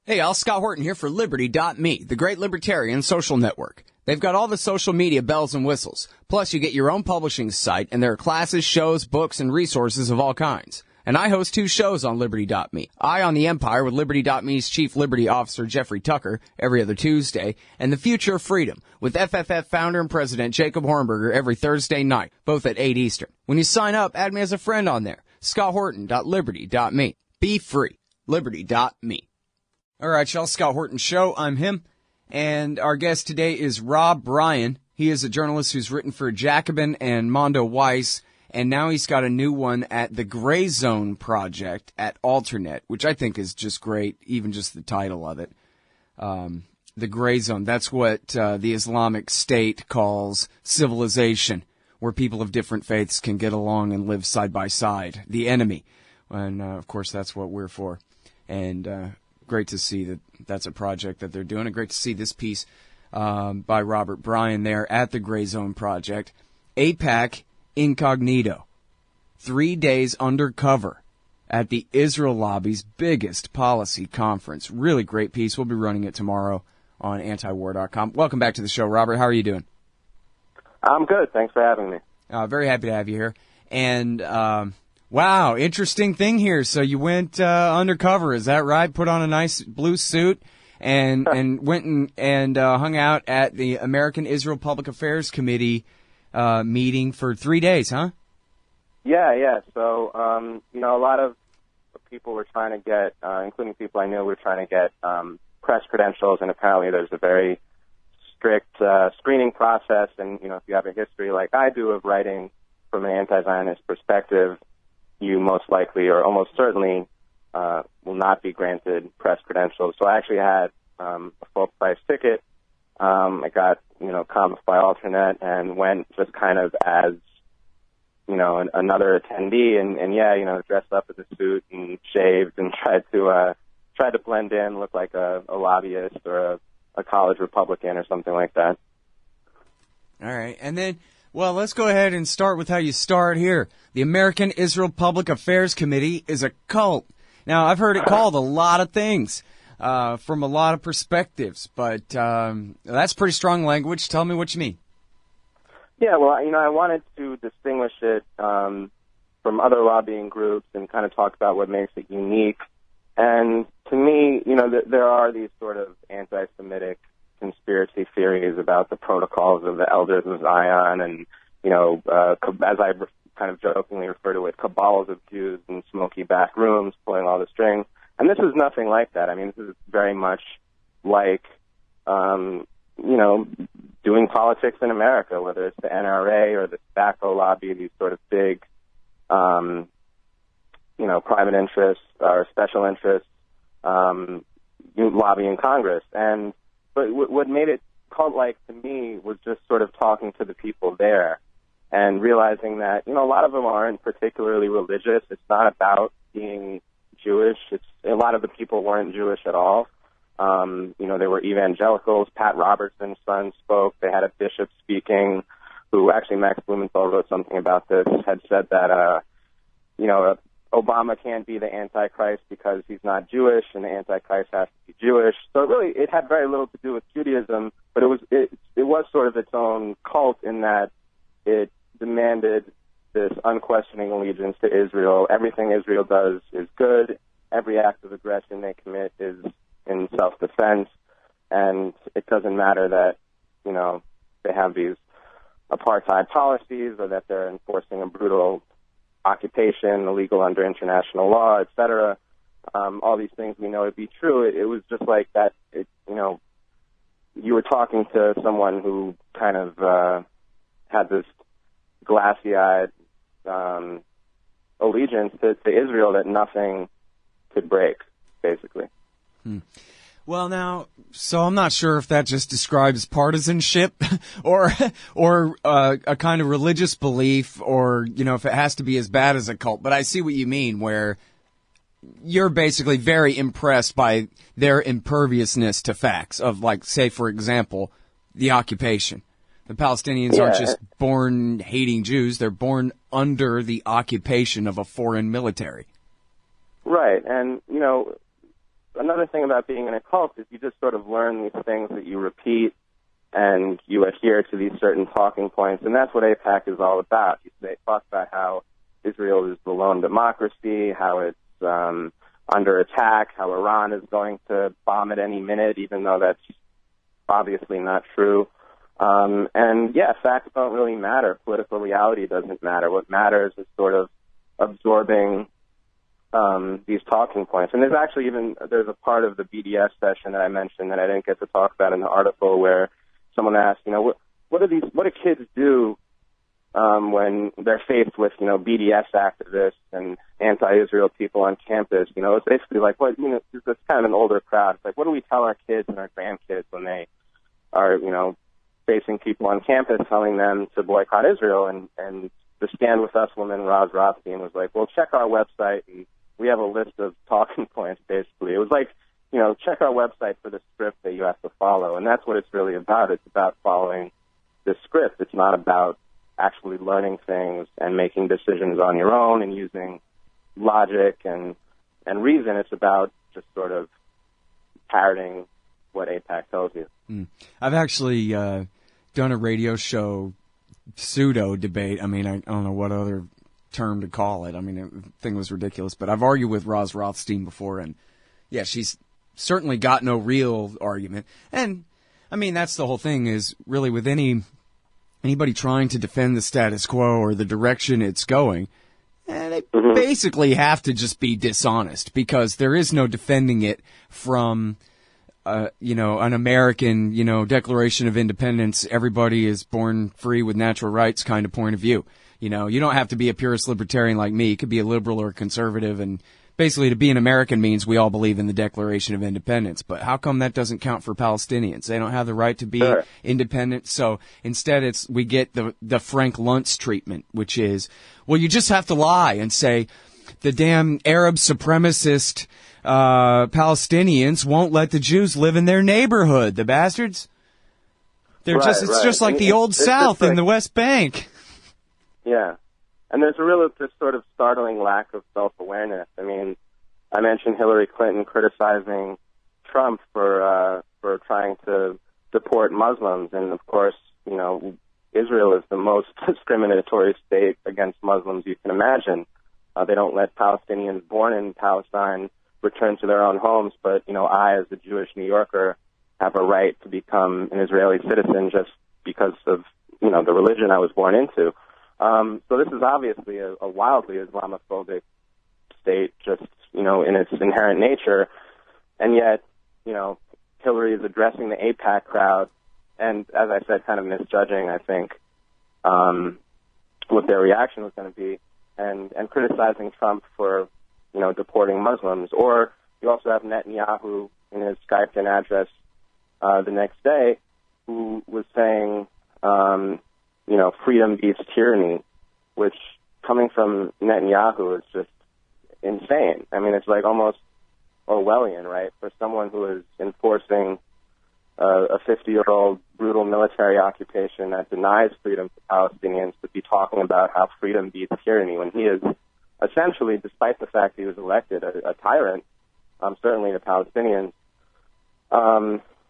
Hey, all, Scott Horton here for Liberty.me, the great libertarian social network. They've got all the social media bells and whistles. Plus, you get your own publishing site, and there are classes, shows, books, and resources of all kinds. And I host 2 shows on Liberty.me. Eye on the Empire with Liberty.me's Chief Liberty Officer Jeffrey Tucker every other Tuesday, and The Future of Freedom with FFF founder and president Jacob Hornberger every Thursday night, both at 8 Eastern. When you sign up, add me as a friend on there. ScottHorton.Liberty.me. Be free. Liberty.me. All right, y'all, Scott Horton Show. I'm him. And our guest today is Rob Bryan. He is a journalist who's written for Jacobin and Mondo Weiss. And now he's got a new one at the Gray Zone Project at Alternate, which I think is just great, even just the title of it. The Gray Zone, that's what the Islamic State calls civilization, where people of different faiths can get along and live side by side. The enemy. And, of course, that's what we're for. And great to see that that's a project that they're doing. And great to see this piece by Robert Bryan there at the Gray Zone Project. AIPAC Incognito. 3 days undercover at the Israel lobby's biggest policy conference. Really great piece. We'll be running it tomorrow on antiwar.com. Welcome back to the show, Robert. How are you doing? I'm good. Thanks for having me. Very happy to have you here. And, wow, interesting thing here. So you went undercover, is that right? Put on a nice blue suit and went and hung out at the American Israel Public Affairs Committee meeting for 3 days, huh? Yeah. So, a lot of people were trying to get, including people I knew, were trying to get press credentials, and apparently there's a very strict screening process. And, if you have a history like I do of writing from an anti-Zionist perspective, you most likely or almost certainly will not be granted press credentials. So I actually had a full-price ticket. I got, comments by alternate and went just kind of as, another attendee and dressed up in a suit and shaved and tried to blend in, look like a lobbyist or a college Republican or something like that. All right. And then, well, let's go ahead and start with how you start here. The American Israel Public Affairs Committee is a cult. Now, I've heard it called a lot of things from a lot of perspectives, but that's pretty strong language. Tell me what you mean. Yeah, well, I wanted to distinguish it from other lobbying groups and kind of talk about what makes it unique. And to me, there are these sort of anti-Semitic conspiracy theories about the protocols of the elders of Zion and, as I kind of jokingly refer to it, cabals of Jews in smoky back rooms pulling all the strings. And this is nothing like that. I mean, this is very much like, doing politics in America, whether it's the NRA or the tobacco lobby, these sort of big, private interests or special interests, lobbying Congress. But what made it cult-like to me was just sort of talking to the people there and realizing that, a lot of them aren't particularly religious. It's not about being Jewish. A lot of the people weren't Jewish at all. They were evangelicals. Pat Robertson's son spoke. They had a bishop speaking who actually, Max Blumenthal wrote something about this, had said that, Obama can't be the Antichrist because he's not Jewish, and the Antichrist has to be Jewish. So it had very little to do with Judaism, but it was sort of its own cult in that it demanded this unquestioning allegiance to Israel. Everything Israel does is good. Every act of aggression they commit is in self-defense, and it doesn't matter that, they have these apartheid policies or that they're enforcing a brutal occupation, illegal under international law, etc. All these things we know to be true. It was just like that, you were talking to someone who kind of had this glassy-eyed allegiance to Israel that nothing could break, basically. Well, now, so I'm not sure if that just describes partisanship or a kind of religious belief or, if it has to be as bad as a cult. But I see what you mean, where you're basically very impressed by their imperviousness to facts of, like, say, for example, the occupation. The Palestinians aren't just born hating Jews. They're born under the occupation of a foreign military. Right. And, another thing about being in a cult is you just sort of learn these things that you repeat and you adhere to these certain talking points, and that's what AIPAC is all about. They talk about how Israel is the lone democracy, how it's under attack, how Iran is going to bomb at any minute, even though that's obviously not true. And yeah, facts don't really matter. Political reality doesn't matter. What matters is sort of absorbing these talking points. And there's a part of the BDS session that I mentioned that I didn't get to talk about in the article where someone asked, what do kids do when they're faced with, BDS activists and anti-Israel people on campus? It's basically like, it's kind of an older crowd. It's like, what do we tell our kids and our grandkids when they are, facing people on campus telling them to boycott Israel? And the Stand With Us woman, Roz Rothstein, was like, well, check our website, and we have a list of talking points, basically. It was like, check our website for the script that you have to follow. And that's what it's really about. It's about following the script. It's not about actually learning things and making decisions on your own and using logic and reason. It's about just sort of parroting what AIPAC tells you. I've actually done a radio show pseudo debate. I mean, I don't know what other term to call it. I mean, the thing was ridiculous, but I've argued with Roz Rothstein before, and yeah, she's certainly got no real argument. And I mean, that's the whole thing, is really with anybody trying to defend the status quo or the direction it's going, they basically have to just be dishonest, because there is no defending it from an American, Declaration of Independence, everybody is born free with natural rights kind of point of view. You don't have to be a purist libertarian like me. You could be a liberal or a conservative, and basically to be an American means we all believe in the Declaration of Independence. But how come that doesn't count for Palestinians? They don't have the right to be independent. So instead we get the Frank Luntz treatment, which is, well, you just have to lie and say the damn Arab supremacist Palestinians won't let the Jews live in their neighborhood. The bastards. It's just like the old South in the West Bank. Yeah. And there's a real just sort of startling lack of self-awareness. I mean, I mentioned Hillary Clinton criticizing Trump for trying to deport Muslims, and of course, Israel is the most discriminatory state against Muslims you can imagine. They don't let Palestinians born in Palestine return to their own homes, but I, as a Jewish New Yorker, have a right to become an Israeli citizen just because of the religion I was born into. So this is obviously a wildly Islamophobic state, just in its inherent nature, and yet Hillary is addressing the AIPAC crowd, and as I said, kind of misjudging, I think, what their reaction was going to be, and criticizing Trump for deporting Muslims. Or you also have Netanyahu in his Skype-in address the next day, who was saying, freedom beats tyranny, which, coming from Netanyahu, is just insane. I mean, it's like almost Orwellian, right? For someone who is enforcing a 50-year-old brutal military occupation that denies freedom to Palestinians to be talking about how freedom beats tyranny, when he is essentially, despite the fact he was elected, a tyrant, certainly to Palestinians.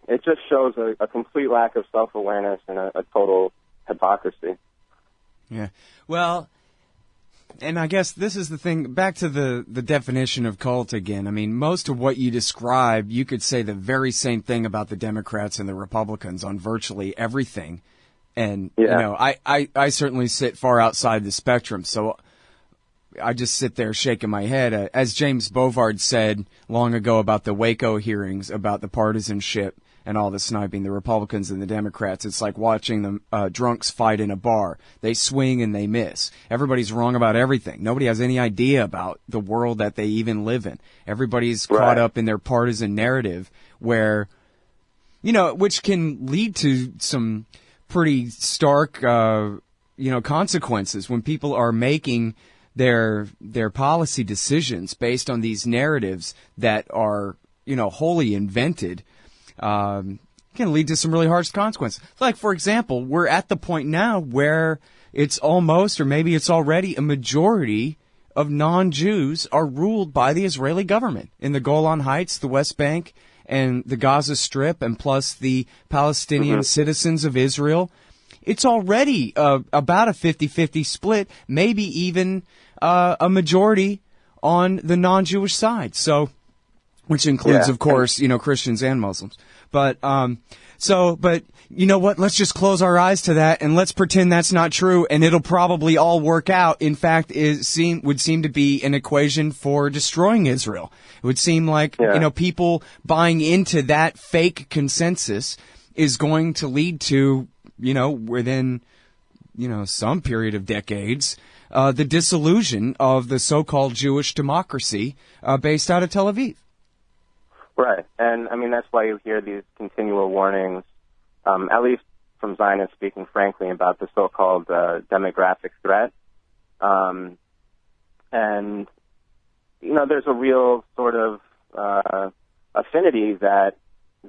It just shows a complete lack of self-awareness and a total hypocrisy. Yeah. Well, and I guess this is the thing, back to the definition of cult again. I mean, most of what you describe, you could say the very same thing about the Democrats and the Republicans on virtually everything. And, I certainly sit far outside the spectrum, so I just sit there shaking my head. As James Bovard said long ago about the Waco hearings, about the partisanship and all the sniping, the Republicans and the Democrats, it's like watching the drunks fight in a bar. They swing and they miss. Everybody's wrong about everything. Nobody has any idea about the world that they even live in. Everybody's caught up in their partisan narrative where, which can lead to some pretty stark, consequences when people are making their policy decisions based on these narratives that are, wholly invented. Can lead to some really harsh consequences. Like, for example, we're at the point now where it's almost, or maybe it's already, a majority of non-Jews are ruled by the Israeli government in the Golan Heights, the West Bank, and the Gaza Strip, and plus the Palestinian citizens of Israel. It's already about a 50-50 split, maybe even a majority on the non-Jewish side. So, which includes, of course, Christians and Muslims. But you know what? Let's just close our eyes to that and let's pretend that's not true, and it'll probably all work out. In fact, would seem to be an equation for destroying Israel. It would seem like, people buying into that fake consensus is going to lead to, within, some period of decades, the dissolution of the so-called Jewish democracy based out of Tel Aviv. Right. And, that's why you hear these continual warnings, at least from Zionists speaking frankly, about the so-called demographic threat. And, there's a real sort of affinity that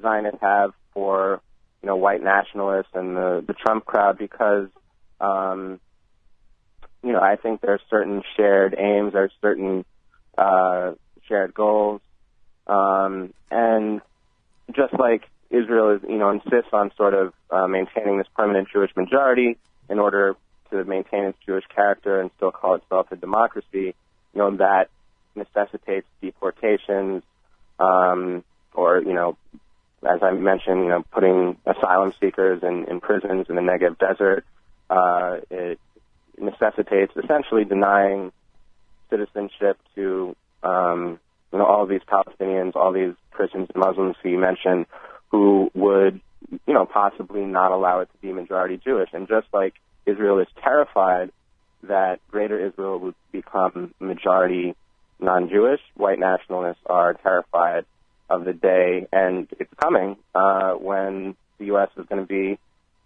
Zionists have for, white nationalists and the Trump crowd because, I think there are certain shared aims, there are certain shared goals. And just like Israel is, insists on sort of maintaining this permanent Jewish majority in order to maintain its Jewish character and still call itself a democracy, that necessitates deportations, or, as I mentioned, putting asylum seekers in prisons in the Negev desert. It necessitates essentially denying citizenship to all of these Palestinians, all these Christians and Muslims who you mentioned, who would, possibly not allow it to be majority Jewish. And just like Israel is terrified that Greater Israel would become majority non-Jewish, white nationalists are terrified of the day, and it's coming, when the U.S. is going to be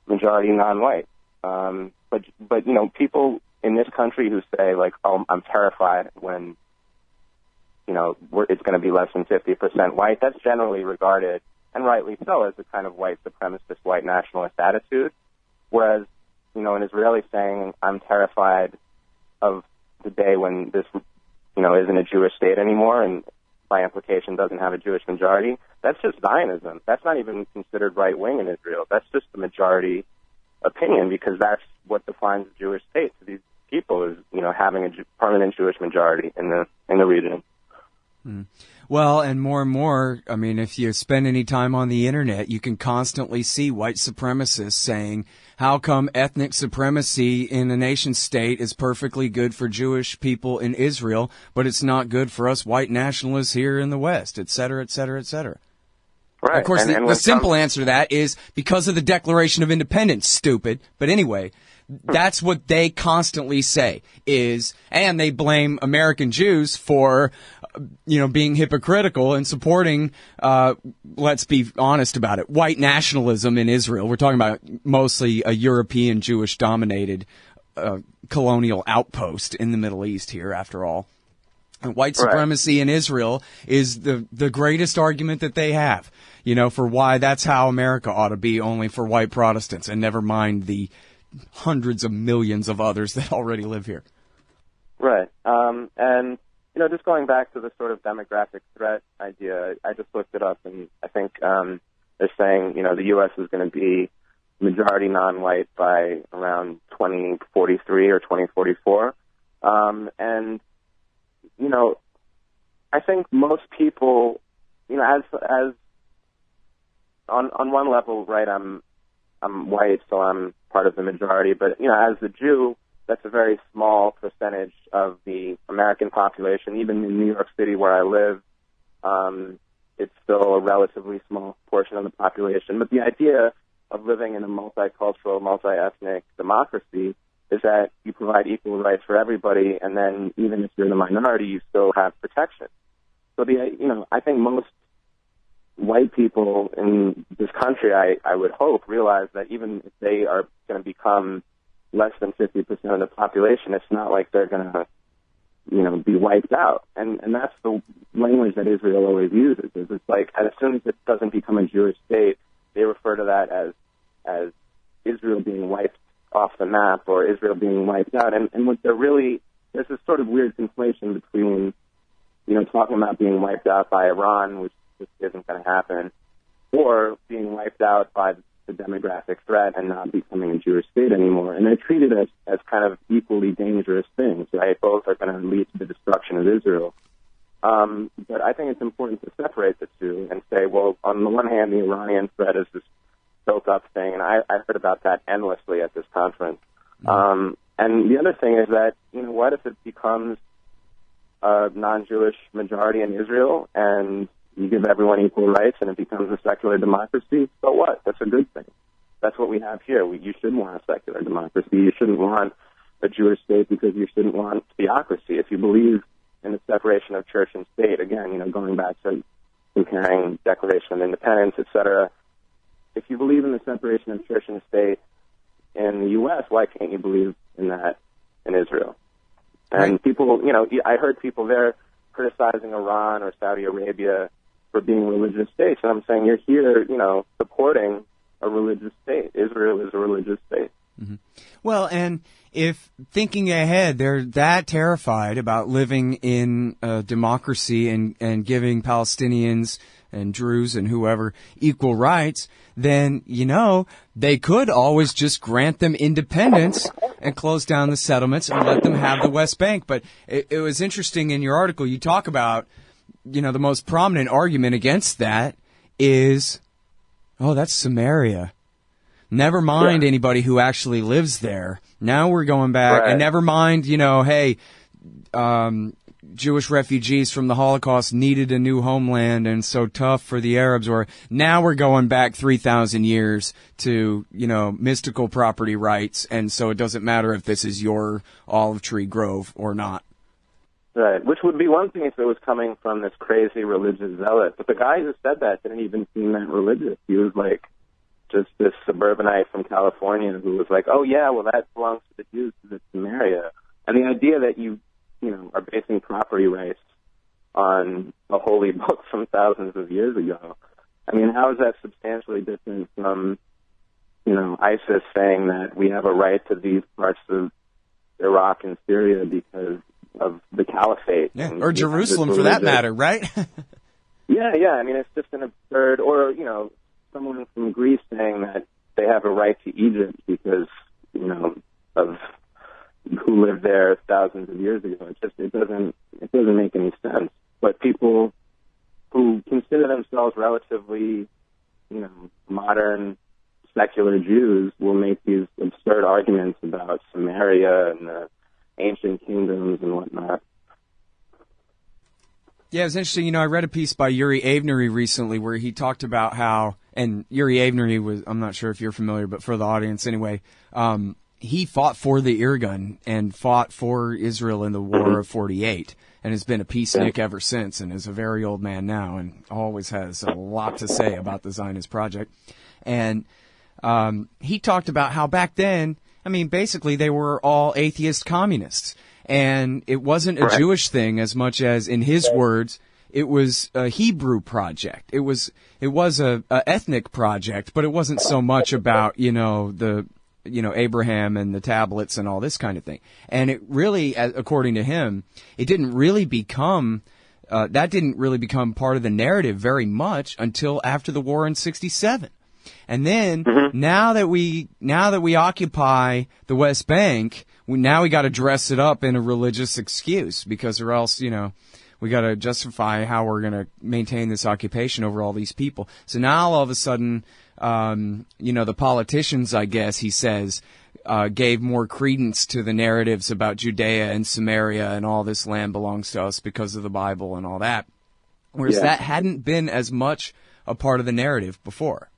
majority non-white. But people in this country who say, like, oh, I'm terrified when it's going to be less than 50% white, that's generally regarded, and rightly so, as a kind of white supremacist, white nationalist attitude. Whereas, an Israeli saying, I'm terrified of the day when this, isn't a Jewish state anymore and by implication doesn't have a Jewish majority, that's just Zionism. That's not even considered right-wing in Israel. That's just the majority opinion, because that's what defines a Jewish state to these people is, having a permanent Jewish majority in the region. Well, and more, if you spend any time on the internet, you can constantly see white supremacists saying, how come ethnic supremacy in a nation state is perfectly good for Jewish people in Israel, but it's not good for us white nationalists here in the West, et cetera, et cetera, et cetera. Right. Of course, the simple answer to that is because of the Declaration of Independence, stupid. But anyway, that's what they constantly say and they blame American Jews for, being hypocritical and supporting, let's be honest about it, white nationalism in Israel. We're talking about mostly a European Jewish dominated, colonial outpost in the Middle East here, after all. And white supremacy in Israel is the greatest argument that they have, for why that's how America ought to be, only for white Protestants, and never mind the hundreds of millions of others that already live here. Right. And, just going back to the sort of demographic threat idea, I just looked it up, and I think they're saying, the U.S. is going to be majority non-white by around 2043 or 2044. And, I think most people, as on one level, right, I'm white, so I'm part of the majority, but, as a Jew, that's a very small percentage of the American population. Even in New York City, where I live, it's still a relatively small portion of the population. But the idea of living in a multicultural, multi-ethnic democracy is that you provide equal rights for everybody, and then even if you're in a minority, you still have protection. So I think most white people in this country, I would hope, realize that even if they are going to become less than 50% of the population, it's not like they're going to, be wiped out. And that's the language that Israel always uses. It's like, as soon as it doesn't become a Jewish state, they refer to that as Israel being wiped off the map or Israel being wiped out. And what they're really there's this sort of weird conflation between, talking about being wiped out by Iran, which just isn't going to happen, or being wiped out by the demographic threat and not becoming a Jewish state anymore. And they're treated as kind of equally dangerous things, right? Both are going to lead to the destruction of Israel. But I think it's important to separate the two and say, well, on the one hand, the Iranian threat is this built-up thing, and I heard about that endlessly at this conference. And the other thing is that, what if it becomes a non-Jewish majority in Israel and you give everyone equal rights and it becomes a secular democracy? So what? That's a good thing. That's what we have here. You shouldn't want a secular democracy. You shouldn't want a Jewish state because you shouldn't want theocracy. If you believe in the separation of church and state, again, going back to comparing Declaration of Independence, et cetera, if you believe in the separation of church and state in the U.S., why can't you believe in that in Israel? And people, I heard people there criticizing Iran or Saudi Arabia for being religious states, and I'm saying you're here, supporting a religious state. Israel is a religious state. Mm-hmm. Well, and if thinking ahead, they're that terrified about living in a democracy and giving Palestinians and Druze and whoever equal rights, then, they could always just grant them independence and close down the settlements and let them have the West Bank. But it was interesting in your article, you talk about, the most prominent argument against that is, that's Samaria. Never mind anybody who actually lives there. Now we're going back, and never mind, Jewish refugees from the Holocaust needed a new homeland and so tough for the Arabs, or now we're going back 3,000 years to, mystical property rights, and so it doesn't matter if this is your olive tree grove or not. Right, which would be one thing if it was coming from this crazy religious zealot. But the guy who said that didn't even seem that religious. He was like just this suburbanite from California who was like, oh yeah, well that belongs to the Jews because it's Samaria. And the idea that you are basing property rights on a holy book from thousands of years ago. I mean, how is that substantially different from, ISIS saying that we have a right to these parts of Iraq and Syria because of the caliphate? Yeah, or Jerusalem for that matter, right? Yeah. I mean, it's just an absurd, or, someone from Greece saying that they have a right to Egypt because, of who lived there thousands of years ago. It doesn't make any sense. But people who consider themselves relatively, modern secular Jews will make these absurd arguments about Samaria and the ancient kingdoms and whatnot. Yeah, it was interesting. I read a piece by Yuri Avenery recently where he talked about how, and Yuri Avenery was, I'm not sure if you're familiar, but for the audience anyway, he fought for the Irgun and fought for Israel in the War of 48 and has been a peacenik ever since and is a very old man now and always has a lot to say about the Zionist project. And he talked about how back then, basically they were all atheist communists. And it wasn't a Jewish thing as much as, in his words, it was a Hebrew project. It was a ethnic project, but it wasn't so much about, Abraham and the tablets and all this kind of thing. And it really, according to him, it didn't really become, that didn't really become part of the narrative very much until after the war in 1967. And then now that we occupy the West Bank, now we got to dress it up in a religious excuse because or else, we got to justify how we're going to maintain this occupation over all these people. So now all of a sudden, the politicians, I guess, he says, gave more credence to the narratives about Judea and Samaria and all this land belongs to us because of the Bible and all that. Whereas that hadn't been as much a part of the narrative before.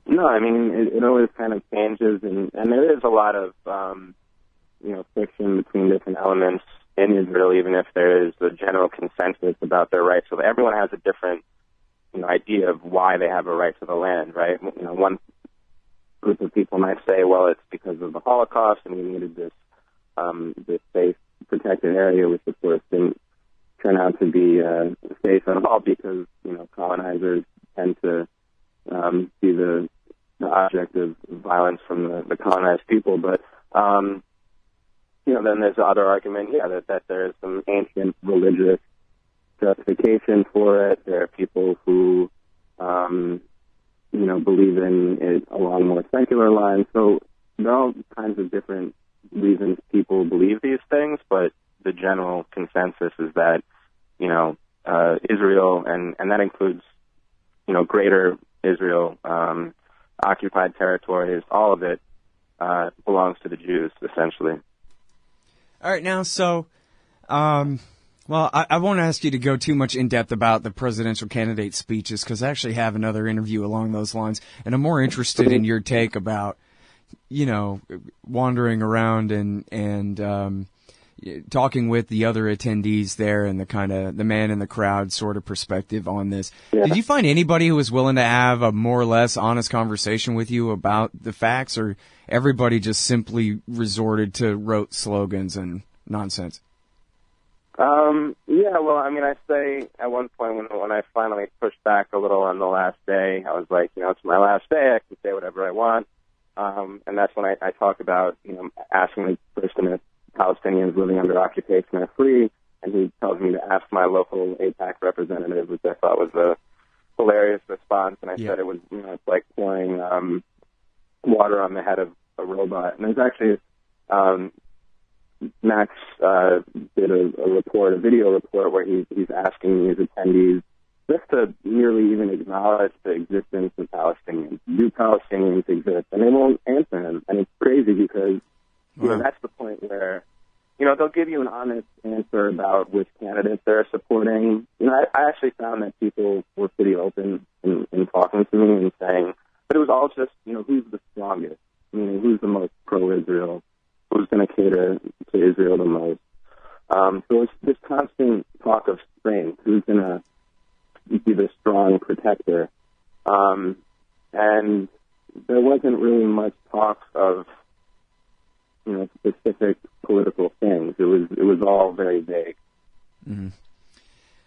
No, it always kind of changes, and there is a lot of, friction between different elements in Israel, even if there is a general consensus about their rights. So everyone has a different, idea of why they have a right to the land, right? One group of people might say, well, it's because of the Holocaust, and we needed this safe, protected area, which of course didn't turn out to be safe at all because, colonizers tend to be the object of violence from the colonized people. But, then there's the other argument, that there's some ancient religious justification for it. There are people who, believe in it along more secular lines. So there are all kinds of different reasons people believe these things, but the general consensus is that, Israel, and that includes, greater Israel, occupied territories, all of it belongs to the Jews, essentially. All right, now, so, I won't ask you to go too much in depth about the presidential candidate speeches, because I actually have another interview along those lines, and I'm more interested in your take about, wandering around and talking with the other attendees there and the kind of the man in the crowd sort of perspective on this. Yeah. Did you find anybody who was willing to have a more or less honest conversation with you about the facts, or everybody just simply resorted to rote slogans and nonsense? I say at one point when I finally pushed back a little on the last day, I was like, it's my last day, I can say whatever I want. And that's when I talk about, asking the person if Palestinians living under occupation are free, and he tells me to ask my local AIPAC representative, which I thought was a hilarious response. And I said it was, it's like pouring water on the head of a robot. And there's actually, Max did a video report where he's asking his attendees just to merely even acknowledge the existence of Palestinians. Do Palestinians exist? And they won't answer him. And it's crazy because that's the point where, they'll give you an honest answer about which candidates they're supporting. I actually found that people were pretty open in talking to me and saying, but it was all just, who's the strongest? Who's the most pro-Israel? Who's going to cater to Israel the most? So it's this constant talk of strength. Who's going to be the strong protector? And there wasn't really much talk of, specific political things. It was all very vague. Mm-hmm.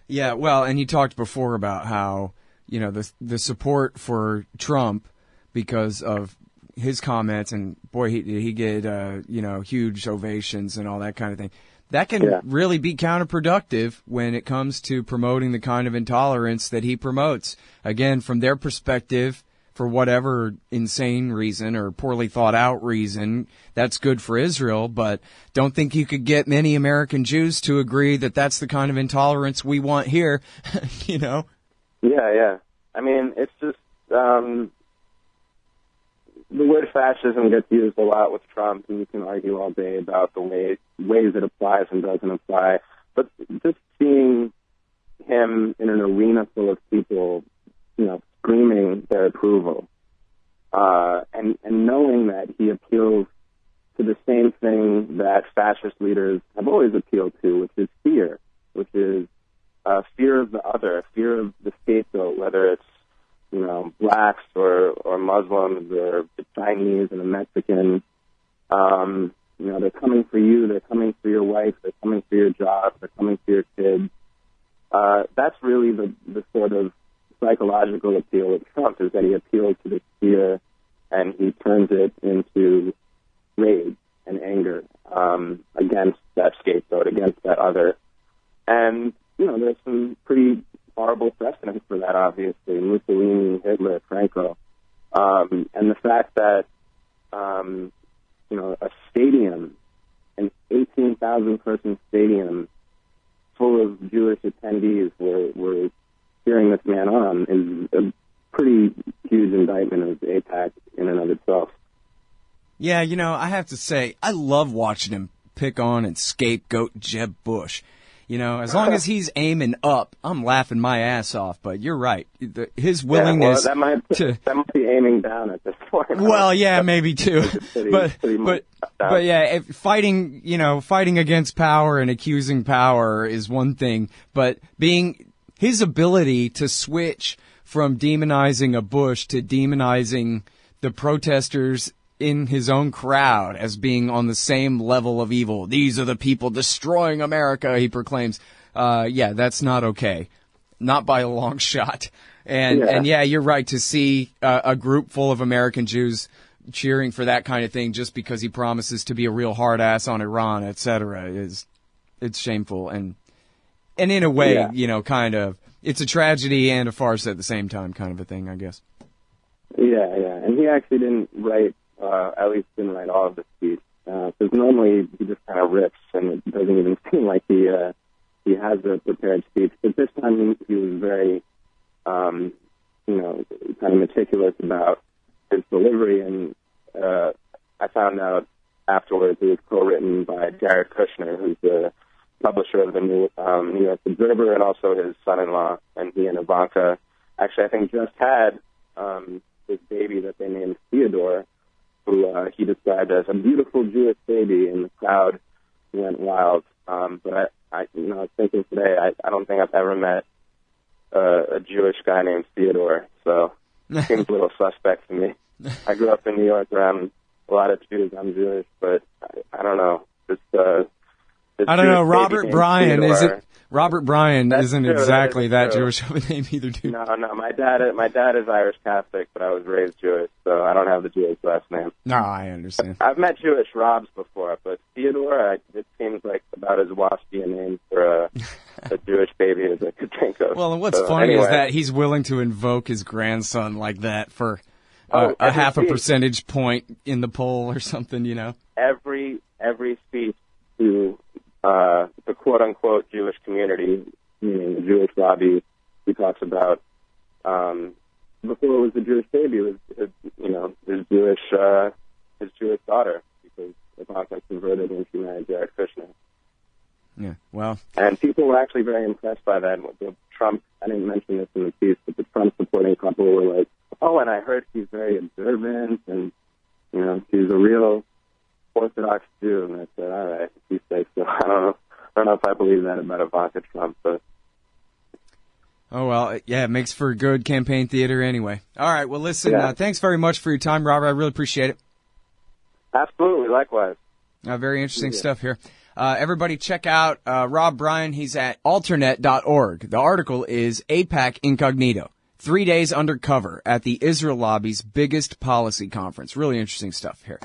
Yeah, well, and you talked before about how, the support for Trump because of his comments, and boy, he get huge ovations and all that kind of thing. That can really be counterproductive when it comes to promoting the kind of intolerance that he promotes. Again, from their perspective, for whatever insane reason or poorly thought out reason, that's good for Israel, but don't think you could get many American Jews to agree that that's the kind of intolerance we want here, Yeah. I mean, it's just, the word fascism gets used a lot with Trump, and you can argue all day about the ways it applies and doesn't apply. But just seeing him in an arena full of people, screaming their approval, and knowing that he appeals to the same thing that fascist leaders have always appealed to, which is fear, which is fear of the other, fear of the scapegoat, whether it's blacks or Muslims or the Chinese and the Mexican. They're coming for you, they're coming for your wife, they're coming for your job, they're coming for your kids. That's really the sort of psychological appeal of Trump, is that he appeals to this fear and he turns it into rage and anger against that scapegoat, against that other. And, there's some pretty horrible precedents for that, obviously. Mussolini, Hitler, Franco. And the fact that, a stadium, an 18,000-person stadium full of Jewish attendees were cheering this man on is a pretty huge indictment of AIPAC in and of itself. Yeah, I have to say, I love watching him pick on and scapegoat Jeb Bush. As long as he's aiming up, I'm laughing my ass off. But you're right. His willingness that might be aiming down at this point. Well, yeah, maybe too. But fighting against power and accusing power is one thing. But his ability to switch from demonizing a Bush to demonizing the protesters in his own crowd as being on the same level of evil. These are the people destroying America, he proclaims. That's not okay. Not by a long shot. And you're right to see a group full of American Jews cheering for that kind of thing just because he promises to be a real hard ass on Iran, etc. It's shameful and in a way, kind of, it's a tragedy and a farce at the same time, kind of a thing, I guess. Yeah, and he actually didn't write, at least didn't write all of the speech, because normally he just kind of rips, and it doesn't even seem like he has a prepared speech. But this time he was very, kind of meticulous about his delivery, and I found out afterwards it was co-written by Jared Kushner, who's the publisher of the New York Observer, and also his son-in-law, and he and Ivanka actually, I think, just had this baby that they named Theodore, who he described as a beautiful Jewish baby, and the crowd went wild. But I was thinking today, I don't think I've ever met a Jewish guy named Theodore, so it seems a little suspect to me. I grew up in New York around a lot of Jews. I'm Jewish, but I don't know. I don't know. Robert Bryan Robert Bryan isn't true, exactly that true. Jewish of a name either, dude. No. My dad is Irish Catholic, but I was raised Jewish, so I don't have the Jewish last name. No, I understand. I've met Jewish Robs before, but Theodore, it seems like about as washy a name for a Jewish baby as I could think of. Well, and what's funny is that he's willing to invoke his grandson like that for a half a percentage point in the poll or something, Every speech to the quote-unquote Jewish community, meaning the Jewish lobby, he talks about, before it was the Jewish baby, it was his Jewish daughter, because Ivanka converted when she married Jared Kushner. Yeah, well. And people were actually very impressed by that. The Trump, I didn't mention this in the piece, but the Trump supporting couple were like, oh, and I heard he's very observant, and, he's a real Orthodox Jew. And I said, all right, he's safe. So I don't know if I believe that about Ivanka Trump, but. Oh, well, yeah, it makes for good campaign theater anyway. All right, well, listen, thanks very much for your time, Robert. I really appreciate it. Absolutely, likewise. Very interesting stuff here. Everybody check out Rob Bryan. He's at alternate.org. The article is AIPAC Incognito. 3 days undercover at the Israel lobby's biggest policy conference. Really interesting stuff here.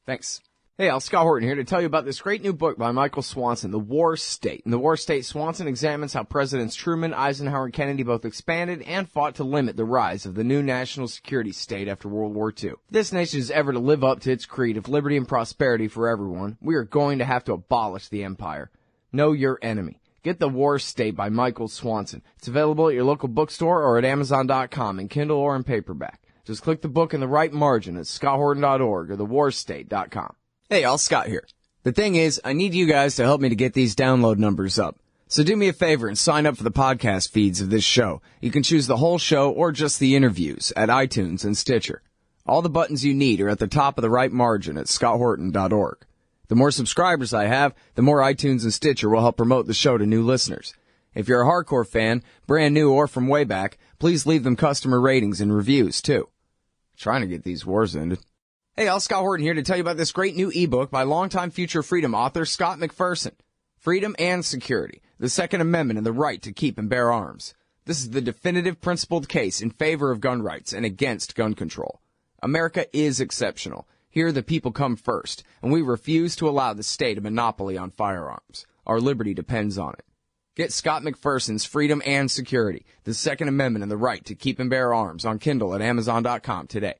Thanks. Hey, Scott Horton here to tell you about this great new book by Michael Swanson, The War State. In The War State, Swanson examines how Presidents Truman, Eisenhower, and Kennedy both expanded and fought to limit the rise of the new national security state after World War II. If this nation is ever to live up to its creed of liberty and prosperity for everyone, we are going to have to abolish the empire. Know your enemy. Get The War State by Michael Swanson. It's available at your local bookstore or at Amazon.com in Kindle or in paperback. Just click the book in the right margin at scotthorton.org or thewarstate.com. Hey, y'all, Scott here. The thing is, I need you guys to help me to get these download numbers up. So do me a favor and sign up for the podcast feeds of this show. You can choose the whole show or just the interviews at iTunes and Stitcher. All the buttons you need are at the top of the right margin at scotthorton.org. The more subscribers I have, the more iTunes and Stitcher will help promote the show to new listeners. If you're a hardcore fan, brand new or from way back, please leave them customer ratings and reviews, too. Trying to get these wars ended. Hey, Scott Horton here to tell you about this great new ebook by longtime Future Freedom author Scott McPherson. Freedom and Security, the Second Amendment and the Right to Keep and Bear Arms. This is the definitive principled case in favor of gun rights and against gun control. America is exceptional. Here the people come first, and we refuse to allow the state a monopoly on firearms. Our liberty depends on it. Get Scott McPherson's Freedom and Security, the Second Amendment and the Right to Keep and Bear Arms on Kindle at Amazon.com today.